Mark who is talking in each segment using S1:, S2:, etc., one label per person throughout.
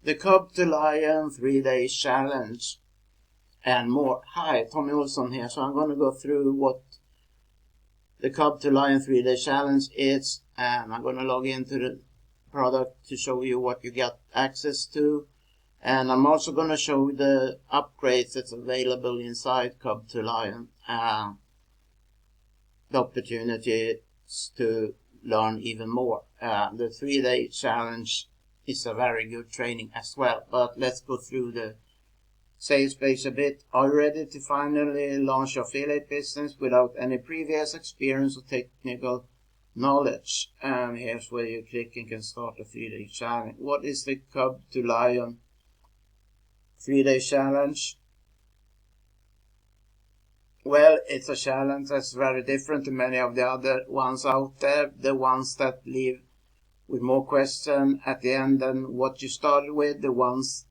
S1: The Cub to Lion 3-day challenge and more. Hi, Tommy Olsson here. So I'm going to go through what the Cub to Lion 3-day challenge is, and I'm going to log into the product to show you what you get access to, and I'm also going to show you the upgrades that's available inside Cub to Lion and the opportunities to learn even more. The 3-day challenge is a very good training as well, but let's go through the sales page a bit. Are you ready to finally launch your affiliate business without any previous experience or technical knowledge? And here's where you click and can start a 3-day challenge. What is the Cub to Lion 3-day challenge? Well, it's a challenge that's very different to many of the other ones out there, the ones that leave with more questions at the end than what you started with, the ones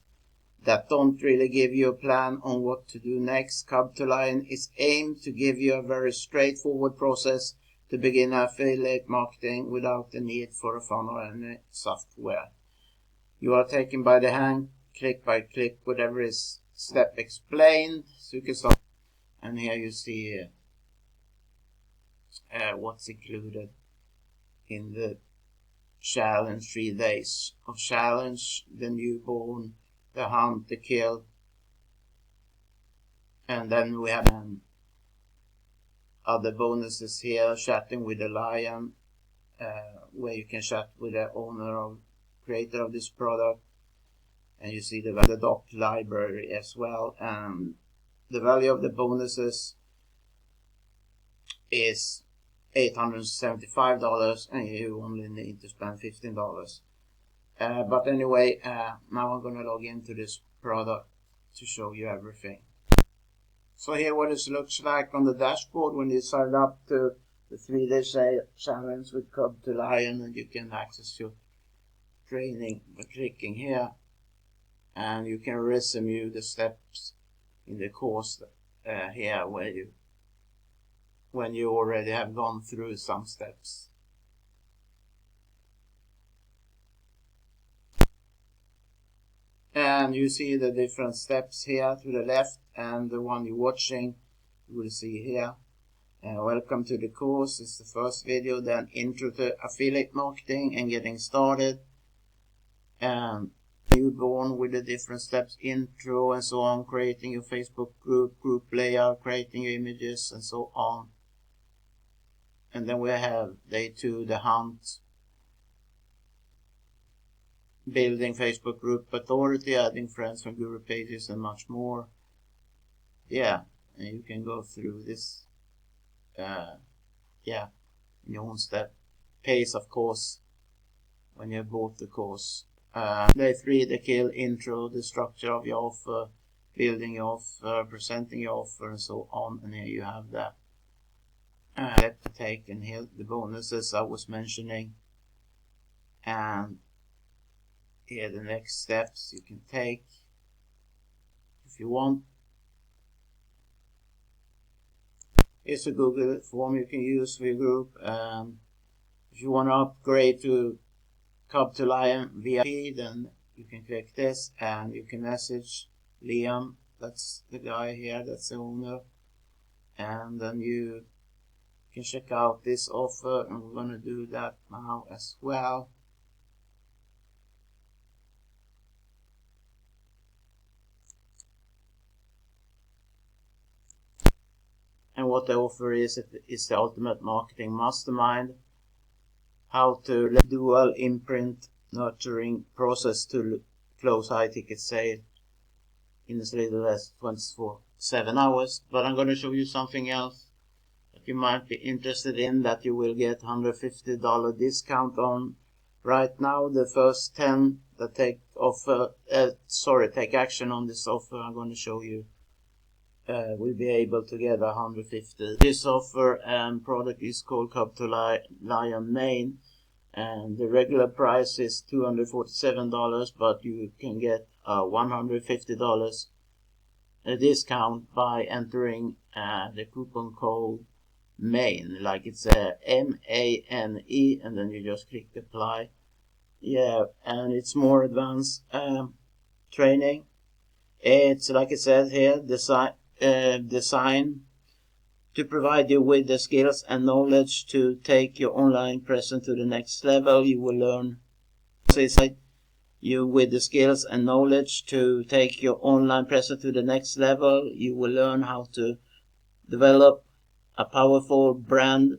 S1: that don't really give you a plan on what to do next. Cub to Lion is aimed to give you a very straightforward process to begin affiliate marketing without the need for a funnel or any software. You are taken by the hand, click by click, whatever is step explained, so you can start. And here you see what's included in the challenge. 3 days of challenge: the newborn, the hunt, the kill, and then we have other bonuses here. Chatting with the lion, where you can chat with the owner or creator of this product, and you see the doc library as well. And the value of the bonuses is $875, and you only need to spend $15. But anyway, now I'm going to log into this product to show you everything. So here what it looks like on the dashboard when you sign up to the 3-day challenge with Cub to Lion, and you can access your training by clicking here, and you can resume the steps in the course here when you already have gone through some steps. And you see the different steps here to the left, and the one you're watching you will see here. Welcome to the course is the first video, then intro to affiliate marketing and getting started, and newborn with the different steps, intro and so on, creating your Facebook group layout, creating your images and so on. And then we have day 2, the hunt, building Facebook group authority, adding friends from guru pages, and much more. Yeah, and you can go through this in your own step pace, of course, when you bought the course. Day 3, the kill, intro, the structure of your offer, building your offer, presenting your offer, and so on. And here you have that step to take, and here the bonuses I was mentioning, and here the next steps you can take if you want. Here's a Google form you can use for your group. If you want to upgrade to Cub to Lion VIP, then you can click this, and you can message Liam, that's the guy here, that's the owner, and then you can check out this offer, and we're going to do that now as well. And what the offer is the Ultimate Marketing Mastermind, how to dual imprint nurturing process to close high ticket sale in as little as 24/7 hours. But I'm going to show you something else that you might be interested in, that you will get $150 discount on. Right now, the first 10 that take action on this offer I'm going to show you will be able to get $150. This offer and product is called Cub to Lion Main, and the regular price is $247, but you can get $150 discount by entering the coupon code MAIN, like it's MANE, and then you just click apply. Yeah, and it's more advanced training. It's, like it says here, designed to provide you with the skills and knowledge to take your online presence to the next level. You will learn you with the skills and knowledge to take your online presence to the next level. You will learn how to develop a powerful brand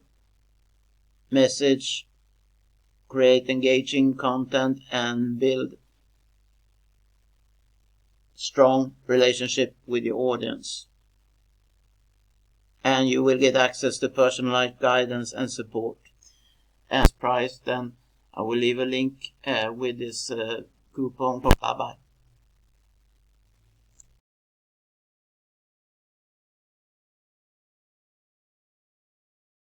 S1: message, create engaging content, and build strong relationship with your audience. And you will get access to personalized guidance and support. And price, then I will leave a link with this coupon. Bye bye.